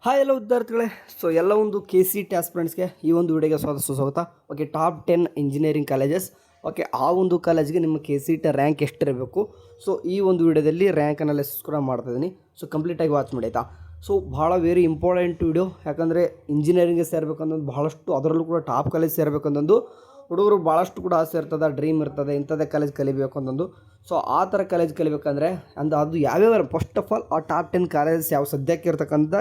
Hi ಎಲ್ಲ ವಿದ್ಯಾರ್ಥಿಗಳೇ. So ಎಲ್ಲ ಒಂದು ಕೆ ಸಿ ಟಿ ಆಸ್ಪಿರೆಂಟ್ಸ್ಗೆ ಈ ಒಂದು ವಿಡಿಯೋಗೆ ಸುಸ್ವಾಗತ. Okay, top 10 engineering colleges. Okay, ಆ ಒಂದು ಕಾಲೇಜ್ಗೆ ನಿಮ್ಮ ಕೆ ಸಿ ಟಿ ರ್ಯಾಂಕ್ ಎಷ್ಟಿರಬೇಕು. ಸೊ ಈ ಒಂದು ವಿಡಿಯೋದಲ್ಲಿ ರ್ಯಾಂಕ್ ಅನಾಲಿಸಿಸ್ ಕೂಡ ಮಾಡ್ತಾಯಿದ್ದೀನಿ. ಸೊ ಕಂಪ್ಲೀಟಾಗಿ ವಾಚ್ ಮಾಡಿ ಆಯಿತಾ. ಸೊ ಭಾಳ ವೆರಿ ಇಂಪಾರ್ಟೆಂಟ್ ವಿಡಿಯೋ, ಯಾಕಂದರೆ ಇಂಜಿನಿಯರಿಂಗ್ಗೆ ಸೇರಬೇಕಂದು ಭಾಳಷ್ಟು, ಅದರಲ್ಲೂ ಕೂಡ ಟಾಪ್ ಕಾಲೇಜ್ ಸೇರಬೇಕಂತಂದು ಹುಡುಗರು ಭಾಳಷ್ಟು ಕೂಡ ಆಸೆ ಇರ್ತದೆ, ಡ್ರೀಮ್ ಇರ್ತದೆ, ಇಂಥದ್ದೇ ಕಾಲೇಜ್ ಕಲಿಬೇಕು ಅಂತಂದು. ಸೊ ಆ ಥರ ಕಾಲೇಜ್ ಕಲಿಬೇಕಂದ್ರೆ ಅದು ಯಾವ್ಯಾವ, ಫಸ್ಟ್ ಆಫ್ ಆಲ್ ಆ ಟಾಪ್ 10 ಕಾಲೇಜಸ್ ಯಾವ ಸದ್ಯಕ್ಕೆ ಇರ್ತಕ್ಕಂಥ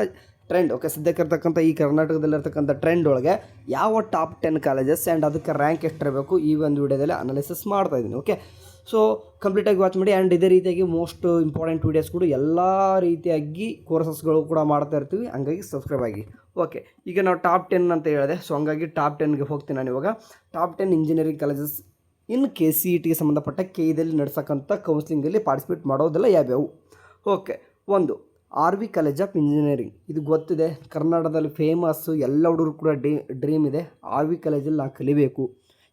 ಟ್ರೆಂಡ್. ಓಕೆ, ಸದ್ಯಕ್ಕೆ ಇರ್ತಕ್ಕಂಥ ಈ ಕರ್ನಾಟಕದಲ್ಲಿರ್ತಕ್ಕಂಥ ಟ್ರೆಂಡ್ ಒಳಗೆ ಯಾವ ಟಾಪ್ 10 ಕಾಲೇಜಸ್ ಆ್ಯಂಡ್ ಅದಕ್ಕೆ ರ್ಯಾಂಕ್ ಎಷ್ಟಿರಬೇಕು ಈ ಒಂದು ವಿಡಿಯೋದಲ್ಲಿ ಅನಾಲಿಸಿಸ್ ಮಾಡ್ತಾಯಿದ್ದೀನಿ. ಓಕೆ, ಸೊ ಕಂಪ್ಲೀಟಾಗಿ ವಾಚ್ ಮಾಡಿ. ಆ್ಯಂಡ್ ಇದೇ ರೀತಿಯಾಗಿ ಮೋಸ್ಟ್ ಇಂಪಾರ್ಟೆಂಟ್ ವೀಡಿಯೋಸ್ಗಳು ಎಲ್ಲ ರೀತಿಯಾಗಿ ಕೋರ್ಸಸ್ಗಳು ಕೂಡ ಮಾಡ್ತಾ ಇರ್ತೀವಿ, ಹಂಗಾಗಿ ಸಬ್ಸ್ಕ್ರೈಬ್ ಆಗಿ. ಓಕೆ, ಈಗ ನಾವು ಟಾಪ್ 10 ಅಂತ ಹೇಳಿದೆ. ಸೊ ಹಂಗಾಗಿ ಟಾಪ್ 10ಗೆ ಹೋಗ್ತೀನಿ ನಾನು ಇವಾಗ. Top 10 engineering colleges in K C E ಟಿಗೆ ಸಂಬಂಧಪಟ್ಟ ಕೆಇದಲ್ಲಿ ನಡೆಸಕ್ಕಂಥ ಕೌನ್ಸಿಲಿಂಗಲ್ಲಿ ಪಾರ್ಟಿಸಿಪೇಟ್ ಮಾಡೋದೆಲ್ಲ ಯಾವ್ಯಾವು. ಓಕೆ, ಒಂದು RV ಕಾಲೇಜ್ ಆಫ್ ಇಂಜಿನಿಯರಿಂಗ್. ಇದು ಗೊತ್ತಿದೆ, ಕರ್ನಾಟಕದಲ್ಲಿ ಫೇಮಸ್ಸು, ಎಲ್ಲ ಹುಡುಗರು ಕೂಡ ಡ್ರೀಮ್ ಇದೆ. RV ಕಾಲೇಜಲ್ಲಿ ನಾನು ಕಲಿಬೇಕು,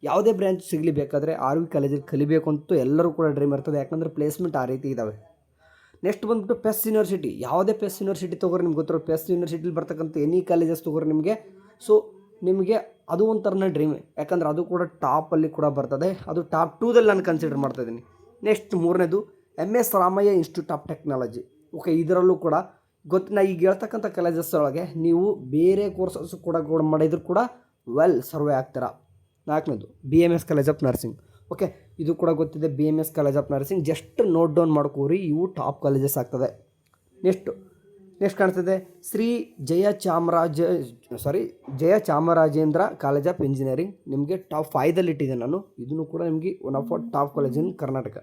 ಯಾವುದೇ ಬ್ರ್ಯಾಂಚ್ ಸಿಗಲಿ ಬೇಕಾದರೆ RV ಕಾಲೇಜಲ್ಲಿ ಕಲಿಬೇಕು ಅಂತೂ ಎಲ್ಲರೂ ಕೂಡ ಡ್ರೀಮ್ ಇರ್ತದೆ, ಯಾಕಂದರೆ ಪ್ಲೇಸ್ಮೆಂಟ್ ಆ ರೀತಿ ಇದ್ದಾವೆ. ನೆಕ್ಸ್ಟ್ ಬಂದುಬಿಟ್ಟು ಪೆಸ್ ಯೂನಿವರ್ಸಿಟಿ. ಯಾವುದೇ ಪೆಸ್ ಯೂನಿವರ್ಸಿಟಿ ತೊಗೊರಿ, ನಿಮ್ಗೆ ಗೊತ್ತಿರೋ ಪೆಸ್ ಯೂನಿವರ್ಸಿಟಿಲಿ ಬರ್ತಕ್ಕಂಥ ಎನಿ ಕಾಲೇಜಸ್ ತೊಗೊರಿ ನಿಮಗೆ. ಸೊ ನಿಮಗೆ ಅದು ಒಂಥರನೇ ಡ್ರೀಮ್, ಯಾಕಂದರೆ ಅದು ಕೂಡ ಟಾಪಲ್ಲಿ ಕೂಡ ಬರ್ತದೆ. ಅದು ಟಾಪ್ 2ದಲ್ಲಿ ನಾನು ಕನ್ಸಿಡರ್ ಮಾಡ್ತಾಯಿದ್ದೀನಿ. ನೆಕ್ಸ್ಟ್ ಮೂರನೇದು MS Ramaiah institute of technology. Okay, ಇದರಲ್ಲೂ ಕೂಡ ನಾ ಈಗ ಹೇಳ್ತಕ್ಕಂಥ ಕಾಲೇಜಸ್ ಒಳಗೆ ನೀವು ಬೇರೆ ಕೋರ್ಸಸ್ ಕೂಡ ಮಾಡಿದ್ರು ಕೂಡ ವೆಲ್ ಸರ್ವೆ ಆಗ್ತೀರಾ. ನಾಲ್ಕನೇದು BMS college of nursing. Okay, ಇದು ಕೂಡ ಗೊತ್ತಿದೆ, BMS college of nursing. Just note down ಮಾಡ್ಕೋರಿ, ಇವು ಟಾಪ್ ಕಾಲೇಜಸ್ ಆಗ್ತದೆ. ನೆಕ್ಸ್ಟ್ ಕಾಣ್ತದೆ Jaya Chamarajendra college of engineering. ನಿಮಗೆ ಟಾಪ್ 5ದಲ್ಲಿ ಇಟ್ಟಿದ್ದೆ ನಾನು. ಇದನ್ನು ಕೂಡ ನಿಮಗೆ one of top college in Karnataka.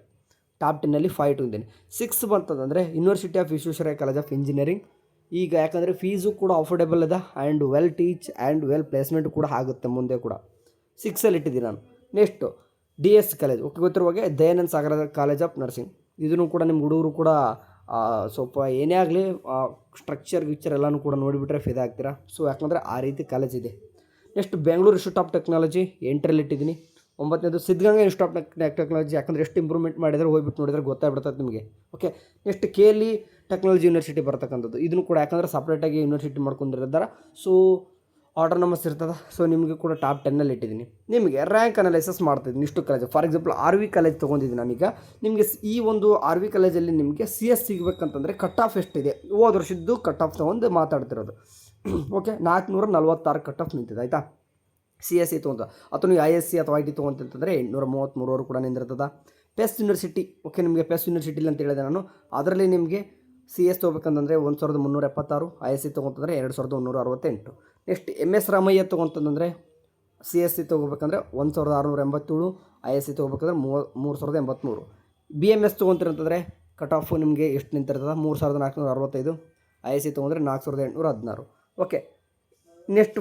Top 10ನಲ್ಲಿ 5 ಇದ್ದೀನಿ. 6 ಬಂತಂದರೆ university of Visvesvaraya college of engineering. ಈಗ ಯಾಕಂದರೆ ಫೀಸು ಕೂಡ ಅಫೋರ್ಡೆಬಲ್ ಇದೆ and well teach and well placement ಕೂಡ ಆಗುತ್ತೆ ಮುಂದೆ ಕೂಡ. 6ಅಲ್ಲಿ ಇಟ್ಟಿದ್ದೀನಿ ನಾನು. Next DS college. ಓಕೆ, ಗೊತ್ತಿರುವಾಗೆ Dayananda Sagar college of nursing. ಇದನ್ನು ಕೂಡ ನಿಮ್ಮ ಹುಡುಗರು ಕೂಡ ಸ್ವಲ್ಪ ಏನೇ ಆಗಲಿ ಸ್ಟ್ರಕ್ಚರ್ ಎಲ್ಲನೂ ಕೂಡ ನೋಡಿಬಿಟ್ರೆ ಫಿದಾ ಆಗ್ತೀರಾ. ಸೊ ಯಾಕಂದರೆ ಆ ರೀತಿ ಕಾಲೇಜ್ ಇದೆ. Next Bengaluru institute of technology 8ರಲ್ಲಿ ಇಟ್ಟಿದ್ದೀನಿ. 9ನೇದು ಸಿದ್ಧಗಂಗಾ ಇನ್ಸ್ಟಿಟ್ಯೂಟ್ ಆಫ್ ಟೆಕ್ನಾಲಜಿ. ಯಾಕಂದರೆ ಎಷ್ಟು ಇಂಪ್ರೂವ್ಮೆಂಟ್ ಮಾಡಿದರೆ ಹೋಗ್ಬಿಟ್ಟು ನೋಡಿದರೆ ಗೊತ್ತಾಗ್ಬಿಡ್ತದೆ ನಿಮಗೆ. Okay, next KLE technology university ಬರ್ತಕ್ಕಂಥದ್ದು. ಇದನ್ನು ಕೂಡ ಯಾಕಂದರೆ ಸಪ್ರೇಟಾಗಿ ಯೂನಿವರ್ಸಿಟಿ ಮಾಡ್ಕೊಂಡಿದ್ದಾರೆ. ಸೊ ಆಟೋನಮಸ್ ಇರ್ತದೆ. ಸೊ ನಿಮಗೆ ಕೂಡ ಟಾಪ್ 10ನಲ್ಲಿ ಇಟ್ಟಿದ್ದೀನಿ. ನಿಮಗೆ ರ್ಯಾಂಕ್ ಅನಾಲಿಸಿಸ್ ಮಾಡ್ತಿದ್ದೀನಿ ಇಷ್ಟು college. For example RV college ತೊಗೊಂಡಿದ್ದೀನಿ ನಾನೀಗ. ನಿಮಗೆ ಈ ಒಂದು RV ಕಾಲೇಜಲ್ಲಿ ನಿಮಗೆ CS ಸಿಗಬೇಕಂತಂದರೆ ಕಟ್ ಆಫ್ ಎಷ್ಟಿದೆ, ಹೋದ ವರ್ಷದ್ದು ಕಟ್ ಆಫ್ ತೊಗೊಂಡು ಮಾತಾಡ್ತಿರೋದು. ಓಕೆ, 446 ಕಟ್ ಆಫ್ ನಿಂತಿದೆ ಆಯಿತಾ. CSE ತೊಗೊಂತ, ಅಥವಾ ನೀವು ISC ಅಥವಾ IT ತೊಗೊಂತಂತಂದರೆ 833 ಕೂಡ ನಿಂದಿರ್ತದೆ. ಪೆಸ್ ಯೂನಿವರ್ಸಿಟಿ. ಓಕೆ, ನಿಮಗೆ ಪೆಸ್ ಯೂನಿವರ್ಸಿಟಿಲಿ ಅಂತ ಹೇಳಿದೆ ನಾನು. ಅದರಲ್ಲಿ ನಿಮಗೆ CS ತೊಗೋಬೇಕಂತಂದರೆ 1376, ISC ತೊಗೊಂತಂದರೆ 2168. ನೆಕ್ಸ್ಟ್ MS ರಾಮಯ್ಯ ತೊಗೊಂತಂದರೆ CSE ತೊಗೋಬೇಕಂದ್ರೆ 1687, ISC ತೊಗೋಬೇಕಂದ್ರೆ 3083. BMS ತೊಗೊಂತಿರಂತಂದರೆ ಕಟ್ ಆಫು ನಿಮಗೆ ಎಷ್ಟು ನಿಂತಿರ್ತದೆ, 3465, ISC ತೊಗೊಂಡ್ರೆ 4816. Okay, next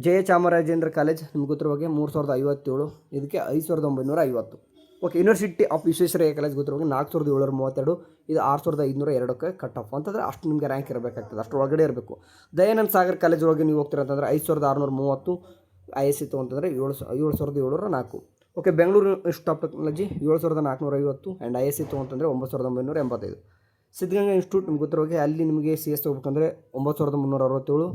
Jaya Chamarajendra college. ನಿಮ್ಗೆ ಗೊತ್ತಿರುವಾಗೆ 3057, ಇದಕ್ಕೆ 5950. Okay, university of Visvesvaraya college ಗೊತ್ತಿರುವಾಗ 4732, ಇದು 6502ಕ್ಕೆ ಕಟ್ ಆಫ್ ಅಂತಂದರೆ ಅಷ್ಟು ನಿಮಗೆ ರ್ಯಾಂಕ್ ಇರಬೇಕಾಗ್ತದೆ, ಅಷ್ಟು ಒಳಗಡೆ ಇರಬೇಕು. ದಯಾನಂದ ಸಾಗರ್ ಕಾಲೇಜ್ ಒಳಗೆ ನೀವು ಹೋಗ್ತೀರಂತಂದರೆ 5630, ISC ತೊಗೊಂತಂದರೆ 7704. Okay, Bengaluru institute of technology 7450 and ISC ತೊಗೊಂತಂದರೆ 9985. Siddaganga institute ನಿಮ್ಗೆ ಗೊತ್ತಿರುವಾಗೆ ಅಲ್ಲಿ ನಿಮಗೆ CS ತೊಗೋಬೇಕಂದ್ರೆ 9367,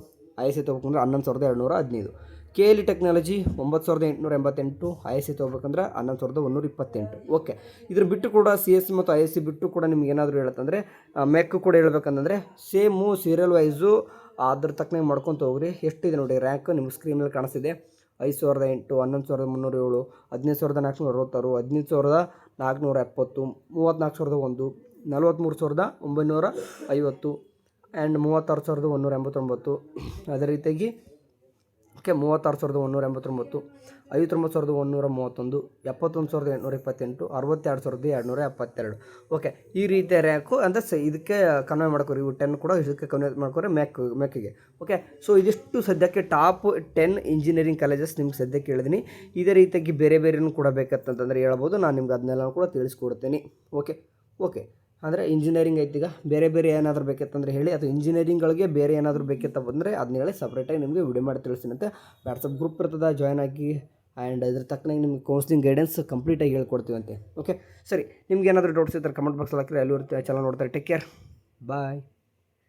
ISC ತೊಗೋಬೇಕಂದ್ರೆ 11215. KLE technology 9888, ISC ತೊಗೋಬೇಕಂದ್ರೆ 11128. Okay, ಇದ್ರ ಬಿಟ್ಟು ಕೂಡ CS ಮತ್ತು ISC ಬಿಟ್ಟು ಕೂಡ ನಿಮ್ಗೆ ಏನಾದರೂ ಹೇಳುತ್ತಂದರೆ ಮೆಕ್ ಕೂಡ ಹೇಳ್ಬೇಕಂತಂದರೆ ಸೇಮು ಸೀರಿಯಲ್ ವೈಸು ಅದ್ರ ತಕ್ಕನಾಗಿ ಮಾಡ್ಕೊತ ಹೋಗ್ರಿ. ಎಷ್ಟಿದೆ ನೋಡಿ ರ್ಯಾಂಕ್ ನಿಮ್ಗೆ ಸ್ಕ್ರೀನಲ್ಲಿ ಕಾಣಿಸ್ತಿದೆ. 5008, 11307, 15466, 15470, 34001, 43950 ಆ್ಯಂಡ್ 36189. ಅದೇ ರೀತಿಯಾಗಿ ಓಕೆ 36189, 59131, 71828, 62272. ಓಕೆ, ಈ ರೀತಿಯ ರ್ಯಾಂಕು ಅಂದರೆ ಇದಕ್ಕೆ ಕನ್ವರ್ಟ್ ಮಾಡ್ಕೊರಿ. ಇವು 10 ಕೂಡ ಇದಕ್ಕೆ ಕನ್ವರ್ಟ್ ಮಾಡ್ಕೊರಿ ಮೆಕ್ಕಿಗೆ. ಓಕೆ, ಸೊ ಇದಿಷ್ಟು ಸದ್ಯಕ್ಕೆ ಟಾಪ್ 10 ಇಂಜಿನಿಯರಿಂಗ್ ಕಾಲೇಜಸ್ ನಿಮ್ಗೆ ಸದ್ಯಕ್ಕೆ ಹೇಳಿದ್ದೀನಿ. ಇದೇ ರೀತಿಯಾಗಿ ಬೇರೆನೂ ಕೂಡ ಬೇಕಂತಂದರೆ ಹೇಳ್ಬೋದು, ನಾನು ನಿಮ್ಗೆ ಅದನ್ನೆಲ್ಲ ಕೂಡ ತಿಳಿಸ್ಕೊಡ್ತೀನಿ. ಓಕೆ ಅಂದರೆ ಇಂಜಿನಿಯರಿಂಗ್ ಐತಿ. ಈಗ ಬೇರೆ ಏನಾದರೂ ಬೇಕಿತ್ತಂದರೆ ಹೇಳಿ, ಅಥವಾ ಇಂಜಿನಿಯರಿಂಗ್ಗಳಿಗೆ ಬೇರೆ ಏನಾದರೂ ಬೇಕಿತ್ತ ಬಂದರೆ ಅದನ್ನ ಹೇಳಿ, ಸಪ್ರೇಟಾಗಿ ನಿಮಗೆ ವಿಡಿಯೋ ಮಾಡಿ ತಿಳಿಸ್ತೀನಿ. ಅಂತ ವಾಟ್ಸಪ್ ಗ್ರೂಪ್ ಇರ್ತದೆ, ಜಾಯ್ನ್ ಆಗಿ. ಆ್ಯಂಡ್ ಇದ್ರ ತಕ್ಕನಾಗಿ ನಿಮ್ಗೆ ಕೌನ್ಸಿಲಿಂಗ್ ಗೈಡೆನ್ಸ್ ಕಂಪ್ಲೀಟಾಗಿ ಹೇಳ್ಕೊಡ್ತೀವಂತೆ. ಓಕೆ, ಸರಿ, ನಿಮ್ಗೆ ಏನಾದರೂ ಡೌಟ್ಸ್ ಇದ್ದರೆ ಕಮೆಂಟ್ ಬಾಕ್ಸಲ್ಲಿ ಹಾಕಿರಿ. ಅಲ್ಲಿ ಚಾನಲ್ ನೋಡ್ತಾರೆ. ಟೇಕ್ ಕೇರ್, ಬಾಯ್.